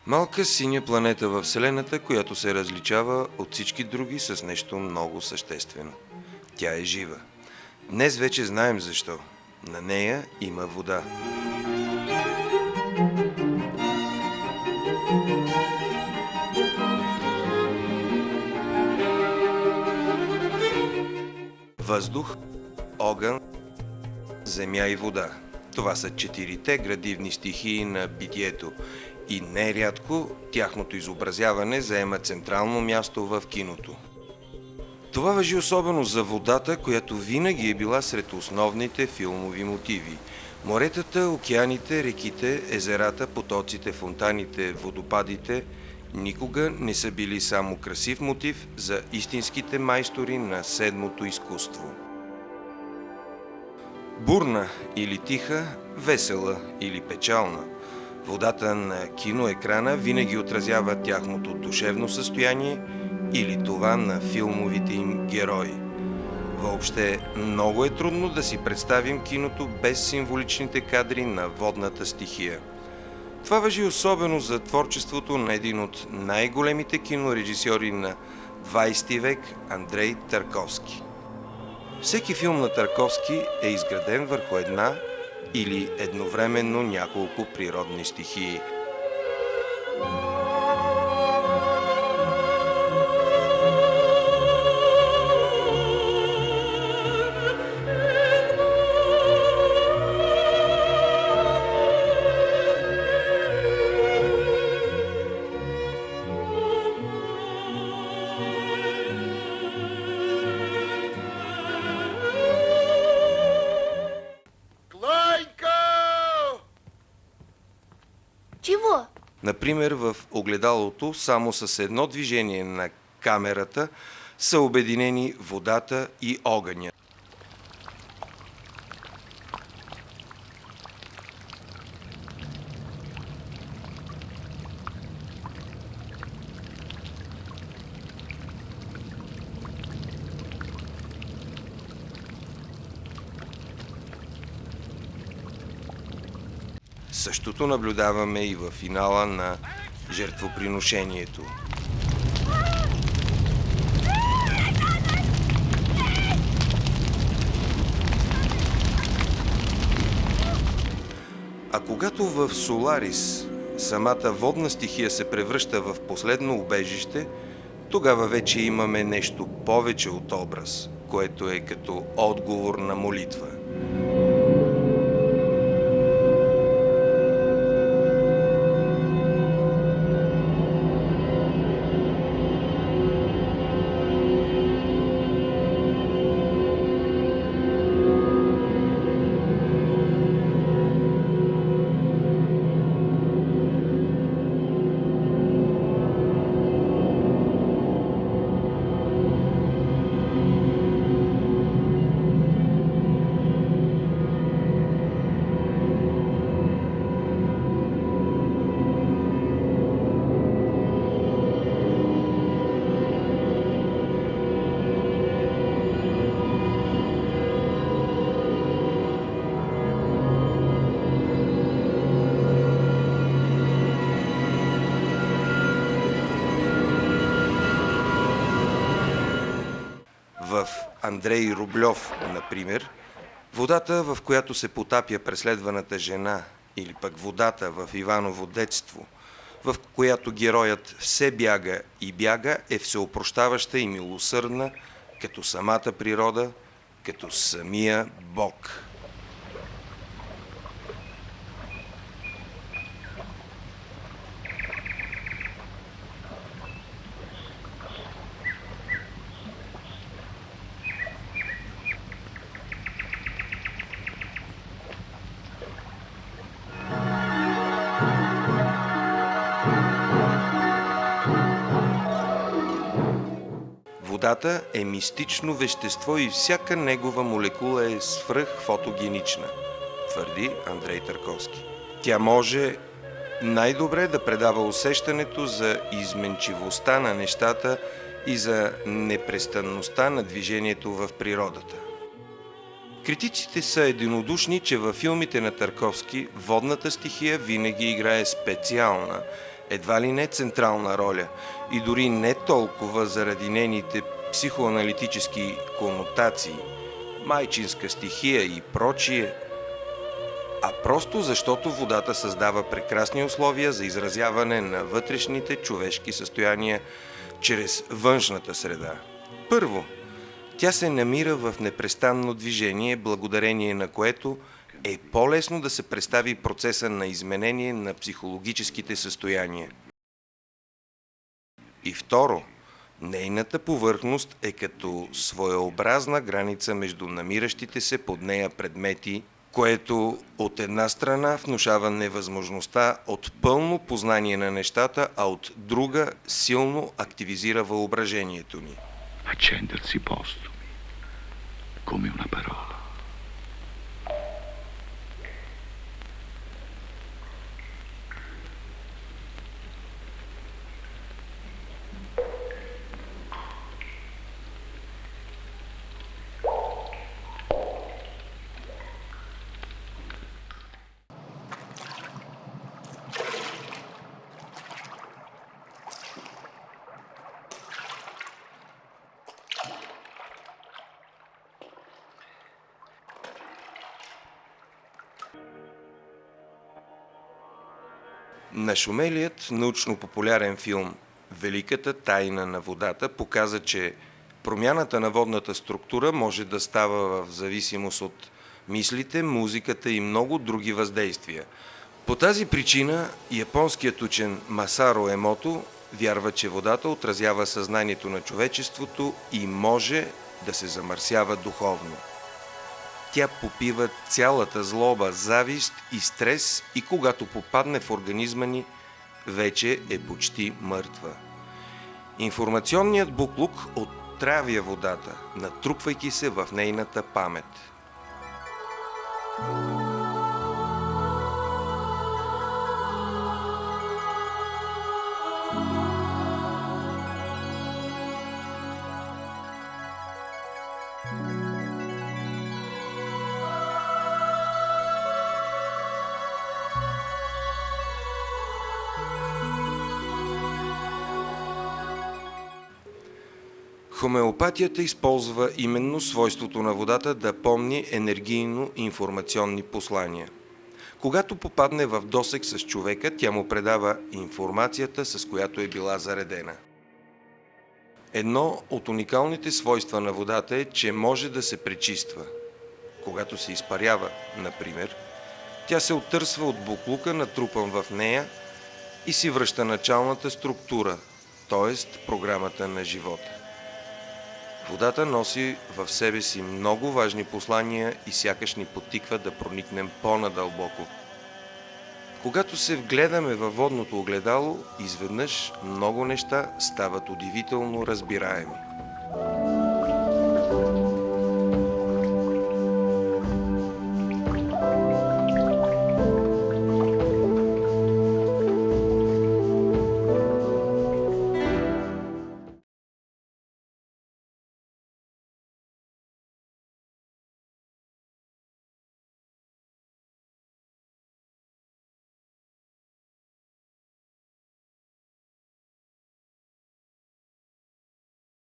Малка синя планета във Вселената, която се различава от всички други с нещо много съществено. Тя е жива. Днес вече знаем защо. На нея има вода. Въздух, огън, земя и вода. Това са четирите градивни стихии на битието и нерядко тяхното изобразяване заема централно място в киното. Това важи особено за водата, която винаги е била сред основните филмови мотиви. Моретата, океаните, реките, езерата, потоците, фонтаните, водопадите никога не са били само красив мотив за истинските майстори на седмото изкуство. Бурна или тиха, весела или печална, водата на киноекрана винаги отразява тяхното душевно състояние или това на филмовите им герои. Въобще много е трудно да си представим киното без символичните кадри на водната стихия. Това важи особено за творчеството на един от най-големите кинорежисьори на 20 век – Андрей Тарковски. Всеки филм на Тарковски е изграден върху една или едновременно няколко природни стихии. Чего? Например, в огледалото само с едно движение на камерата са обединени водата и огъня. Същото наблюдаваме и в финала на жертвоприношението. А когато в Соларис самата водна стихия се превръща в последно убежище, тогава вече имаме нещо повече от образ, което е като отговор на молитва. В Андрей Рублев, например, водата, в която се потапя преследваната жена, или пък водата в Иваново детство, в която героят все бяга и бяга, е всеопрощаваща и милосърдна, като самата природа, като самия Бог. Водата е мистично вещество и всяка негова молекула е свръхфотогенична, твърди Андрей Тарковски. Тя може най-добре да предава усещането за изменчивостта на нещата и за непрестанността на движението в природата. Критиците са единодушни, че във филмите на Тарковски водната стихия винаги играе специална, едва ли не централна роля и дори не толкова заради нейните психоаналитически конотации, майчинска стихия и прочие, а просто защото водата създава прекрасни условия за изразяване на вътрешните човешки състояния чрез външната среда. Първо, тя се намира в непрестанно движение, благодарение на което е по-лесно да се представи процеса на изменение на психологическите състояния. И второ, нейната повърхност е като своеобразна граница между намиращите се под нея предмети, което от една страна внушава невъзможността от пълно познание на нещата, а от друга силно активизира въображението ни. Accendersi postumi, come una parola. Нашумелият научно-популярен филм «Великата тайна на водата» показа, че промяната на водната структура може да става в зависимост от мислите, музиката и много други въздействия. По тази причина японският учен Масаро Емото вярва, че водата отразява съзнанието на човечеството и може да се замърсява духовно. Тя попива цялата злоба, завист и стрес и когато попадне в организма ни, вече е почти мъртва. Информационният буклук отравя водата, натрупвайки се в нейната памет. Хомеопатията използва именно свойството на водата да помни енергийно-информационни послания. Когато попадне в досег с човека, тя му предава информацията, с която е била заредена. Едно от уникалните свойства на водата е, че може да се пречиства. Когато се изпарява, например, тя се оттърсва от буклука, натрупан в нея и си връща началната структура, т.е. програмата на живота. Водата носи в себе си много важни послания и сякаш ни подтиква да проникнем по-надълбоко. Когато се вгледаме във водното огледало, изведнъж много неща стават удивително разбираеми.